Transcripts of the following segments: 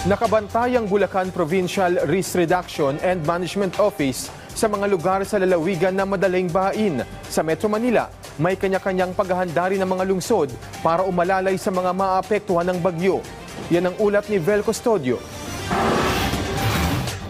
Nakabantay ang Bulacan Provincial Risk Reduction and Management Office sa mga lugar sa lalawigan na madaling bahain. Sa Metro Manila, may kanya-kanyang paghahanda rin ng mga lungsod para umalalay sa mga maapektuhan ng bagyo. Yan ang ulat ni Vel Custodio.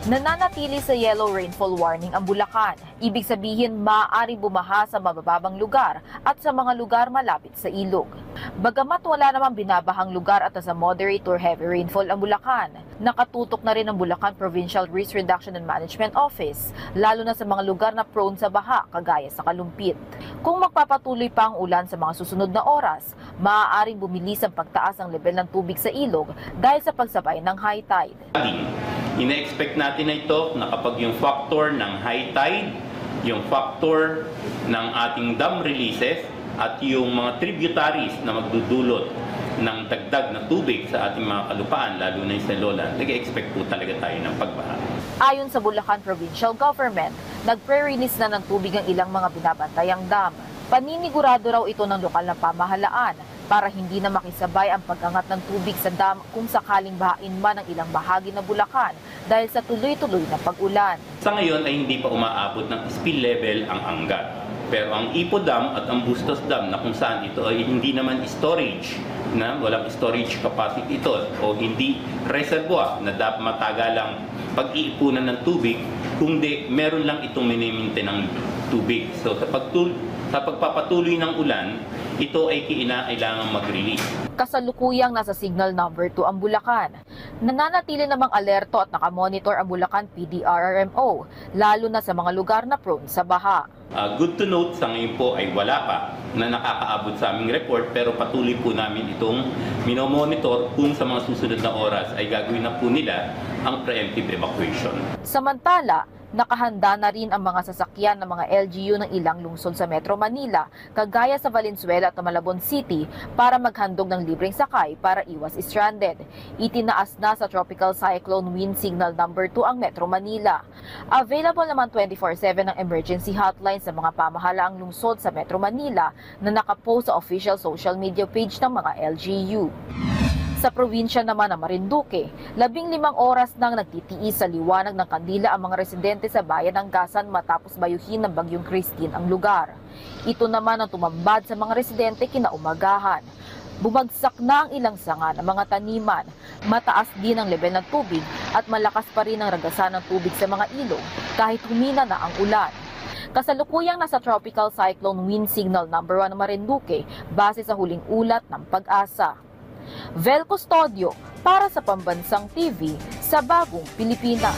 Nananatili sa yellow rainfall warning ang Bulacan. Ibig sabihin, maaaring bumaha sa mabababang lugar at sa mga lugar malapit sa ilog. Bagamat wala namang binabahang lugar at sa moderate or heavy rainfall ang Bulacan, nakatutok na rin ang Bulacan Provincial Risk Reduction and Management Office, lalo na sa mga lugar na prone sa baha, kagaya sa Kalumpit. Kung magpapatuloy pa ang ulan sa mga susunod na oras, maaaring bumilis ang pagtaas ng level ng tubig sa ilog dahil sa pagsabay ng high tide. Ina-expect natin na ito na kapag yung factor ng high tide, yung factor ng ating dam releases at yung mga tributaries na magdudulot ng dagdag na tubig sa ating mga kalupaan, lalo na sa lowland, nag-expect po talaga tayo ng pagbaha. Ayon sa Bulacan Provincial Government, nag-pre-release na ng tubig ang ilang mga binabantayang dam. Paninigurado raw ito ng lokal na pamahalaan para hindi na makisabay ang pag-angat ng tubig sa dam kung sakaling bahain man ang ilang bahagi ng Bulacan dahil sa tuloy-tuloy na pag-ulan. Sa ngayon ay hindi pa umaabot ng spill level ang Angat. Pero ang Ipo Dam at ang Bustos Dam na kung saan ito ay hindi naman storage, na walang storage capacity ito o hindi reservoir na dapat matagalang pag-iipunan ng tubig, kundi meron lang itong miniminte ng tubig. So sa pagpapatuloy ng ulan, ito ay kinailangang mag-release. Kasalukuyang nasa signal number 2 ang Bulacan. Nananatili namang alerto at nakamonitor ang Bulacan PDRRMO, lalo na sa mga lugar na prone sa baha. Good to note, sa ngayon po ay wala pa na nakakaabot sa aming report, pero patuloy po namin itong minomonitor kung sa mga susunod na oras ay gagawin na po nila ang preemptive evacuation. Samantala, nakahanda na rin ang mga sasakyan ng mga LGU ng ilang lungsod sa Metro Manila, kagaya sa Valenzuela at Malabon City, para maghandog ng libreng sakay para iwas stranded. Itinaas na sa Tropical Cyclone Wind Signal number 2 ang Metro Manila. Available naman 24/7 ang emergency hotline sa mga pamahalaang lungsod sa Metro Manila na nakapost sa official social media page ng mga LGU. Sa probinsya naman ng Marinduque, 15 oras nang nagtitiis sa liwanag ng kandila ang mga residente sa bayan ng Gasan matapos bayuhin ng Bagyong Christine ang lugar. Ito naman ang tumambad sa mga residente kinaumagahan. Bumagsak na ang ilang sanga ng mga taniman, mataas din ang level ng tubig at malakas pa rin ang ragasan ng tubig sa mga ilog kahit humina na ang ulan. Kasalukuyang nasa Tropical Cyclone Wind Signal number 1 ng Marinduque base sa huling ulat ng Pag-asa. Vel Custodio para sa Pambansang TV sa Bagong Pilipinas.